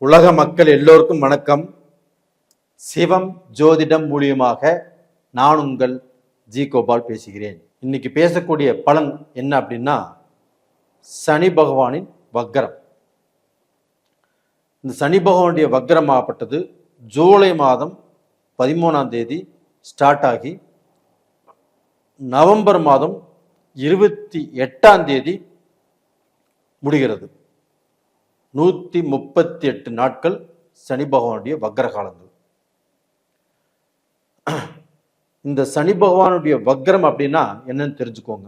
உலக மக்கள் எல்லோருக்கும் வணக்கம். சிவம் ஜோதிடம் மூலியமாக நான் உங்கள் ஜி கோபால் பேசுகிறேன். இன்னைக்கு பேசக்கூடிய பலன் என்ன அப்படின்னா, சனி பகவானின் வக்ரம். இந்த சனி பகவானுடைய வக்ரமாகப்பட்டது ஜூலை மாதம் 13ஆம் தேதி ஸ்டார்ட் ஆகி நவம்பர் மாதம் 28ஆம் தேதி முடிகிறது. 138 நாட்கள் சனி பகவானுடைய வக்ர காலங்கள். இந்த சனி பகவானுடைய வக்ரம் அப்படின்னா என்னன்னு தெரிஞ்சுக்கோங்க.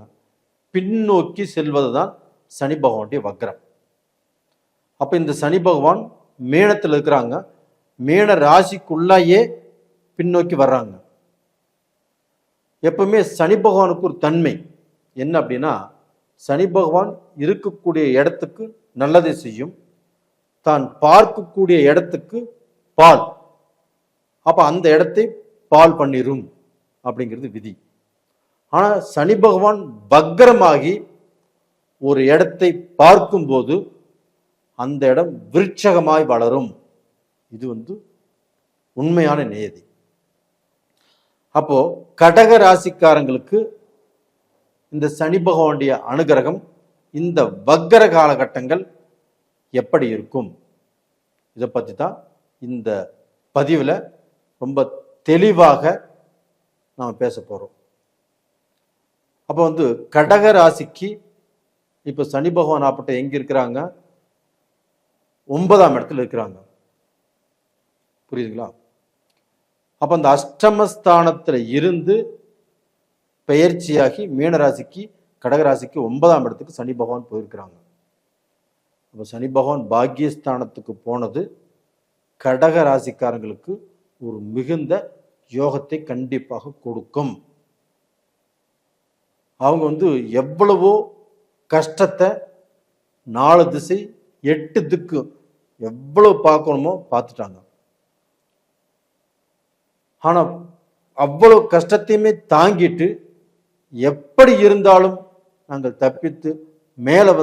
பின்னோக்கி செல்வது தான் சனி பகவானுடைய வக்ரம். அப்ப இந்த சனி பகவான் மேனத்தில் இருக்கிறாங்க, மேன ராசிக்குள்ளாயே பின்னோக்கி வர்றாங்க. எப்பவுமே சனி பகவானுக்கு ஒரு தன்மை என்ன அப்படின்னா, சனி பகவான் இருக்கக்கூடிய இடத்துக்கு நல்லதை செய்யும், தான் பார்க்கக்கூடிய இடத்துக்கு பால், அப்ப அந்த இடத்தை பால் பண்ணிரும் அப்படிங்கிறது விதி. ஆனா சனி பகவான் வக்ரமாகி ஒரு இடத்தை பார்க்கும்போது அந்த இடம் விருட்சகமாய் வளரும். இது உண்மையான நியதி. அப்போ கடக ராசிக்காரங்களுக்கு இந்த சனி பகவானுடைய அனுகிரகம் இந்த வக்ர காலகட்டங்கள் எப்படி இருக்கும், இதை பற்றி தான் இந்த பதிவில் ரொம்ப தெளிவாக நாம் பேச போகிறோம். அப்போ கடக ராசிக்கு இப்போ சனி பகவான் ஆப்பட்ட எங்க இருக்கிறாங்க? 9ஆம் இடத்துல இருக்கிறாங்க. புரியுதுங்களா? அப்போ அந்த அஷ்டமஸ்தானத்தில் இருந்து பெயர்ச்சியாகி மீனராசிக்கு கடகராசிக்கு 9ஆம் இடத்துக்கு சனி பகவான் போயிருக்கிறாங்க. அப்போ சனி பகவான் பாக்கியஸ்தானத்துக்கு போனது கடக ராசிக்காரங்களுக்கு ஒரு மிகுந்த யோகத்தை கண்டிப்பாக கொடுக்கும். அவங்க எவ்வளவோ கஷ்டத்தை 4 திசை 8 திக்கு எவ்வளவு பார்க்கணுமோ பார்த்துட்டாங்க. ஆனா அவ்வளவு கஷ்டத்தையுமே தாங்கிட்டு எப்படி இருந்தாலும் நாங்கள் தப்பித்து மேல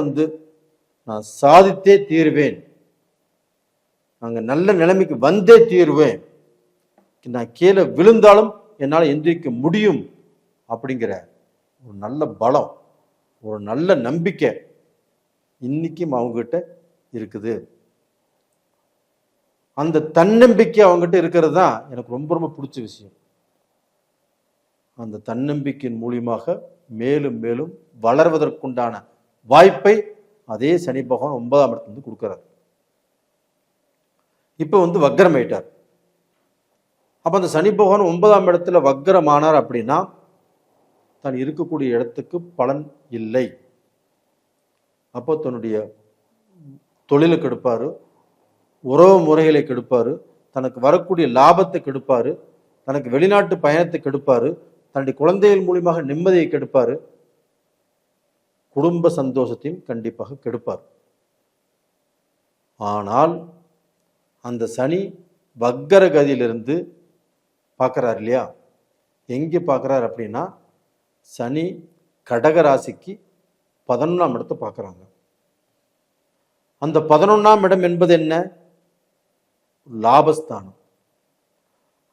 நான் சாதித்தே தீருவேன், நாங்க நல்ல நிலைமைக்கு வந்தே தீருவேன், நான் கீழே விழுந்தாலும் என்னால் எந்திரிக்க முடியும் அப்படிங்கிற ஒரு நல்ல பலம், ஒரு நல்ல நம்பிக்கை இன்னைக்கும் அவங்ககிட்ட இருக்குது. அந்த தன்னம்பிக்கை அவங்ககிட்ட இருக்கிறது தான் எனக்கு ரொம்ப ரொம்ப பிடிச்ச விஷயம். அந்த தன்னம்பிக்கையின் மூலியமாக மேலும் மேலும் வளர்வதற்குண்டான வாய்ப்பை அதே சனி பகவான் 9ஆம் இடத்துல கொடுக்கிறார். இப்போ வக்ரம் ஆயிட்டார். அப்ப அந்த சனி பகவான் 9ஆம் இடத்துல வக்ரமானார் அப்படின்னா தான் இருக்கக்கூடிய இடத்துக்கு பலன் இல்லை. அப்போ தன்னுடைய தொழிலை கெடுப்பாரு, உறவு முறைகளை கெடுப்பாரு, தனக்கு வரக்கூடிய லாபத்தை கெடுப்பாரு, தனக்கு வெளிநாட்டு பயணத்தை கெடுப்பாரு, தன்னுடைய குழந்தைகள் மூலியமாக நிம்மதியை கெடுப்பாரு, குடும்ப சந்தோஷத்தையும் கண்டிப்பாக கெடுப்பார். ஆனால் அந்த சனி வக்ர கதியிலிருந்து பார்க்கிறார் இல்லையா? எங்கே பார்க்கிறார் அப்படின்னா, சனி கடக ராசிக்கு 11ஆம் இடத்தை பார்க்குறாங்க. அந்த 11ஆம் இடம் என்பது என்ன? லாபஸ்தானம்.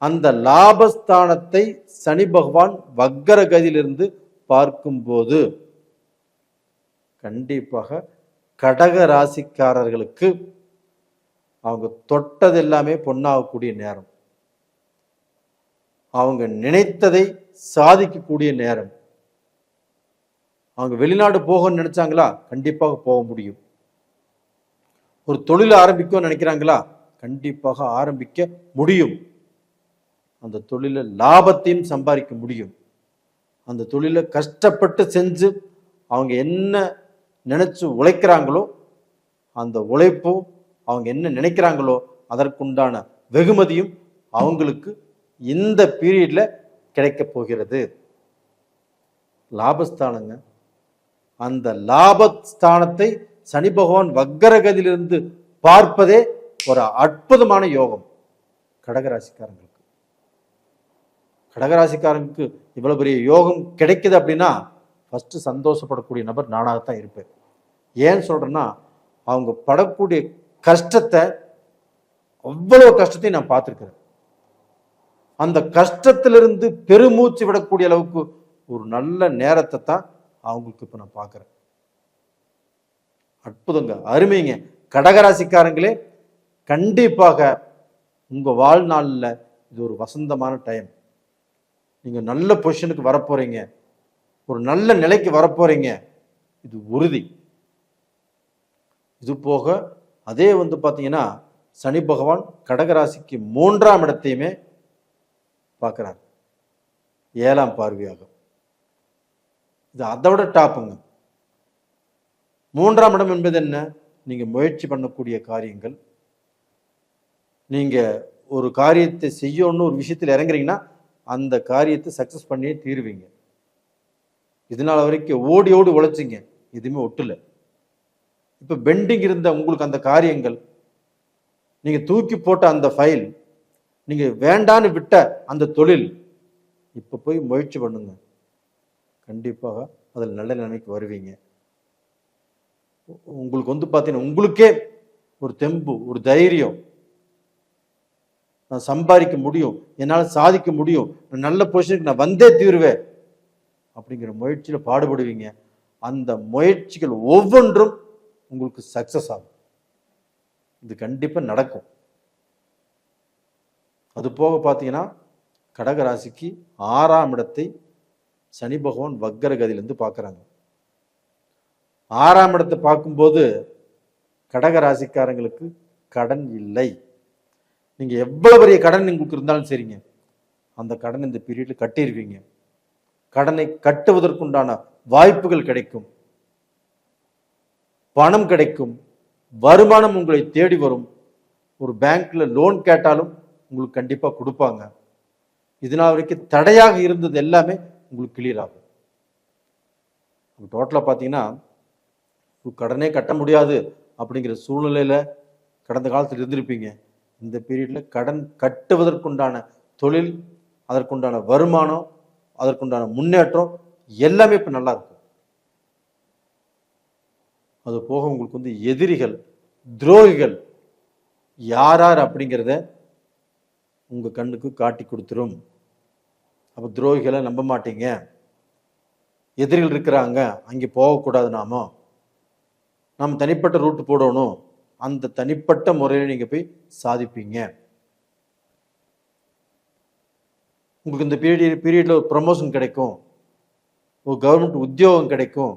அந்த லாபஸ்தானத்தை சனி பகவான் வக்ர கதியிலிருந்து பார்க்கும்போது கண்டிப்பாக கடக ராசிக்காரர்களுக்கு அவங்க தொட்டது எல்லாமே பொன்னாகக்கூடிய நேரம், அவங்க நினைத்ததை சாதிக்கக்கூடிய நேரம். அவங்க வெளிநாடு போகணும்னு நினைச்சாங்களா? கண்டிப்பாக போக முடியும். ஒரு தொழில் ஆரம்பிக்க நினைக்கிறாங்களா? கண்டிப்பாக ஆரம்பிக்க முடியும். அந்த தொழில லாபத்தையும் சம்பாதிக்க முடியும். அந்த தொழிலை கஷ்டப்பட்டு செஞ்சு அவங்க என்ன நினைச்சு உழைக்கிறாங்களோ அந்த உழைப்பும், அவங்க என்ன நினைக்கிறாங்களோ அதற்குண்டான வெகுமதியும் அவங்களுக்கு இந்த பீரியட்ல கிடைக்க போகிறது. லாபஸ்தானங்க. அந்த லாபஸ்தானத்தை சனி பகவான் வக்ரகதியிலிருந்து பார்ப்பதே ஒரு அற்புதமான யோகம் கடகராசிக்காரங்களுக்கு. கடகராசிக்காரங்களுக்கு இவ்வளவு பெரிய யோகம் கிடைக்குது அப்படின்னா ஃபர்ஸ்ட் சந்தோஷப்படக்கூடிய நபர் நானாகத்தான் இருப்பேன். ஏன்னு சொல்றேன்னா, அவங்க படக்கூடிய கஷ்டத்தை அவ்வளவு கஷ்டத்தையும் நான் பார்த்துருக்கிறேன். அந்த கஷ்டத்திலிருந்து பெருமூச்சு விடக்கூடிய அளவுக்கு ஒரு நல்ல நேரத்தை தான் அவங்களுக்கு இப்ப நான் பார்க்கிறேன். அற்புதங்க, அருமைங்க. கடகராசிக்காரங்களே, கண்டிப்பாக உங்க வாழ்நாளில் இது ஒரு வசந்தமான டைம். நீங்க நல்ல பொசிஷனுக்கு வரப்போறீங்க, ஒரு நல்ல நிலைக்கு வரப்போறீங்க, இது உறுதி. இது போக அதே பாத்தீங்கன்னா சனி பகவான் கடகராசிக்கு 3ஆம் இடத்தையுமே பார்க்கிறார், 7ஆம் பார்வையாக. இது அதை விட டாப்புங்க. 3ஆம் இடம் என்பது என்ன? நீங்க முயற்சி பண்ணக்கூடிய காரியங்கள். நீங்க ஒரு காரியத்தை செய்யணும்னு ஒரு விஷயத்தில் இறங்குறீங்கன்னா அந்த காரியத்தை சக்சஸ் பண்ணியே தீருவீங்க. இதனால வரைக்கும் ஓடி ஓடி உழைச்சிங்க, எதுவுமே ஒட்டல. இப்ப பெண்டிங் இருந்த உங்களுக்கு அந்த காரியங்கள், நீங்க தூக்கி போட்ட அந்த ஃபைல், நீங்க வேண்டான்னு விட்ட அந்த தொழில், இப்ப போய் முயற்சி பண்ணுங்க, கண்டிப்பாக அதில் நல்ல நிலைமைக்கு வருவீங்க. உங்களுக்கு பார்த்தீங்கன்னா உங்களுக்கே ஒரு தெம்பு, ஒரு தைரியம், நான் சம்பாதிக்க முடியும், என்னால் சாதிக்க முடியும், நல்ல பொசிஷனுக்கு நான் வந்தே தீருவேன் அப்படிங்கிற முயற்சியில பாடுபடுவீங்க. அந்த முயற்சிகள் ஒவ்வொன்றும் உங்களுக்கு சக்சஸ் ஆகும். இது கண்டிப்பா நடக்கும். அது போக பார்த்தீங்கன்னா கடகராசிக்கு 6ஆம் இடத்தை சனி பகவான் வக்கரகதியிலிருந்து பார்க்குறாங்க. 6ஆம் இடத்தை பார்க்கும்போது கடகராசிக்காரங்களுக்கு கடன் இல்லை. நீங்க எவ்வளவு பெரிய கடன் உங்களுக்கு இருந்தாலும் சரிங்க, அந்த கடன் இந்த பீரியட்ல கட்டிடுவீங்க. கடனை கட்டுவதற்குண்டான வாய்ப்புகள் கிடைக்கும், பணம் கிடைக்கும், வருமானம் உங்களை தேடி வரும். ஒரு பேங்க்ல லோன் கேட்டாலும் உங்களுக்கு கண்டிப்பா கொடுப்பாங்க. இதனால் வரைக்கும் தடையாக இருந்தது எல்லாமே உங்களுக்கு கிளியர் ஆகும். டோட்டலா பார்த்தீங்கன்னா கடனே கட்ட முடியாது அப்படிங்கிற சூழ்நிலையில கடந்த காலத்தில் இருந்திருப்பீங்க. இந்த பீரியட்ல கடன் கட்டுவதற்குண்டான தொழில், அதற்குண்டான வருமானம், அதற்குண்டான முன்னேற்றம் எல்லாமே இப்ப நல்லா இருக்கும். அது போக உங்களுக்கு எதிரிகள், துரோகிகள் யார் யார் அப்படிங்கிறத உங்க கண்ணுக்கு காட்டி கொடுத்துரும். அப்ப துரோகிகளை நம்ப மாட்டீங்க. எதிரிகள் இருக்கிறாங்க, அங்கே போகக்கூடாது, நாம தனிப்பட்ட ரூட் போடணும், அந்த தனிப்பட்ட முறையில் நீங்க போய் சாதிப்பீங்க. உங்களுக்கு இந்த பீரியட்ல ஒரு ப்ரமோஷன் கிடைக்கும், ஒரு கவர்மெண்ட் உத்தியோகம் கிடைக்கும்,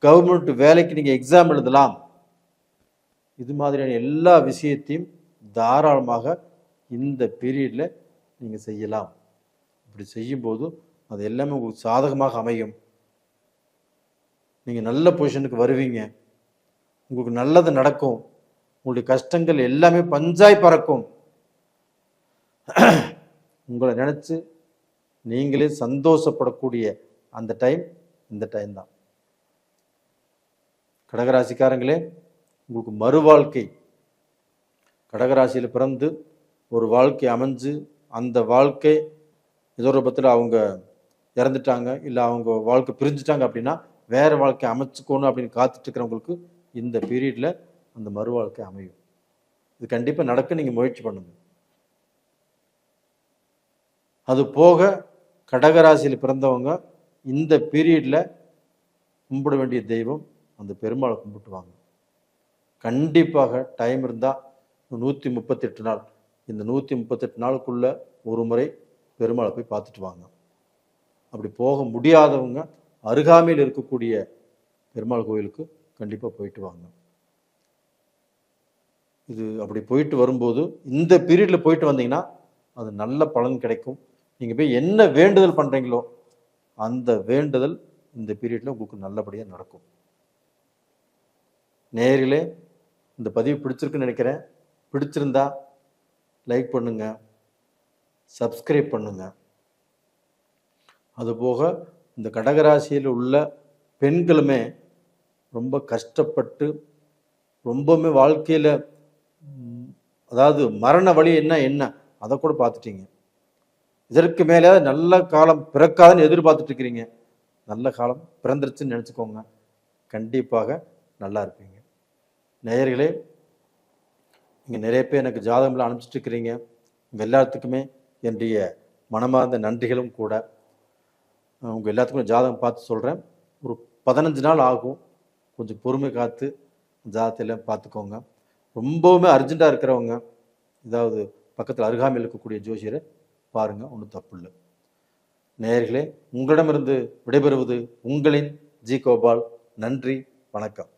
கவர்மெண்ட் வேலைக்கு நீங்க எக்ஸாம் எழுதலாம். இது மாதிரியான எல்லா விஷயத்தையும் தாராளமாக இந்த பீரியட்ல நீங்க செய்யலாம். இப்படி செய்யும்போது அது எல்லாமே உங்களுக்கு சாதகமாக அமையும். நீங்க நல்ல பொசிஷனுக்கு வருவீங்க, உங்களுக்கு நல்லது நடக்கும், உங்களுடைய கஷ்டங்கள் எல்லாமே பஞ்சாய் பறக்கும். உங்களை நினைச்சு நீங்களே சந்தோஷப்படக்கூடிய அந்த டைம் இந்த டைம் தான். கடகராசிக்காரங்களே, உங்களுக்கு மறு வாழ்க்கை, கடகராசியில் பிறந்து ஒரு வாழ்க்கை அமைஞ்சு அந்த வாழ்க்கை ஏதோ ரூபத்தில் அவங்க இறந்துட்டாங்க, இல்லை அவங்க வாழ்க்கை பிரிஞ்சுட்டாங்க அப்படின்னா வேற வாழ்க்கை அமைச்சுக்கணும் அப்படின்னு காத்துட்டு இருக்கிறவங்களுக்கு இந்த பீரியட்ல அந்த மறு வாழ்க்கை அமையும். இது கண்டிப்பா நடக்க நீங்க முயற்சி பண்ணுங்க. அது போக கடகராசியில் பிறந்தவங்க இந்த பீரியட்ல கும்பிட வேண்டிய தெய்வம் அந்த பெருமாளை கும்பிட்டு வாங்க. கண்டிப்பாக டைம் இருந்தா 138 நாள், இந்த 138 நாளுக்குள்ள ஒரு முறை பெருமாளை போய் பார்த்துட்டு வாங்க. அப்படி போக முடியாதவங்க அருகாமையில் இருக்கக்கூடிய பெருமாள் கோயிலுக்கு கண்டிப்பா போயிட்டு வாங்க. இது அப்படி போயிட்டு வரும்போது இந்த பீரியட்ல போயிட்டு வந்தீங்கன்னா அது நல்ல பலன் கிடைக்கும். நீங்க போய் என்ன வேண்டுதல் பண்றீங்களோ அந்த வேண்டுதல் இந்த பீரியட்ல உங்களுக்கு நல்லபடியா நடக்கும். நேரிலே இந்த பதிவு பிடிச்சிருக்குன்னு நினைக்கிறேன். பிடிச்சிருந்தா லைக் பண்ணுங்க, சப்ஸ்கிரைப் பண்ணுங்க. அதுபோக இந்த கடகராசியில் உள்ள பெண்களுமே ரொம்ப கஷ்டப்பட்டு ரொம்பவுமே வாழ்க்கையில அதாவது மரண வழி என்ன அதை கூட பார்த்துட்டீங்க. இதற்கு மேலே நல்ல காலம் பிறக்காதுன்னு எதிர்பார்த்துட்டு இருக்கிறீங்க. நல்ல காலம் பிறந்துருச்சுன்னு நினச்சிக்கோங்க, கண்டிப்பாக நல்லா இருப்பீங்க. நேயர்களே, நீங்கள் நிறைய பேர் எனக்கு ஜாதகம்லாம் அனுப்பிச்சிட்டு இருக்கிறீங்க. உங்கள் எல்லாத்துக்குமே என்னுடைய மனமார்ந்த நன்றிகளும் கூட. உங்கள் எல்லாத்துக்குமே ஜாதகம் பார்த்து சொல்கிறேன். ஒரு 15 நாள் ஆகும். கொஞ்சம் பொறுமை காத்து ஜாதகத்தையெல்லாம் பார்த்துக்கோங்க. ரொம்பவுமே அர்ஜெண்ட்டாக இருக்கிறவங்க ஏதாவது பக்கத்தில் அருகாமையில் இருக்கக்கூடிய ஜோசியரை பாருங்கள், ஒன்றும் தப்பு இல்லை. நேயர்களே, உங்களிடமிருந்து விடைபெறுவது உங்களின் ஜி கோபால். நன்றி, வணக்கம்.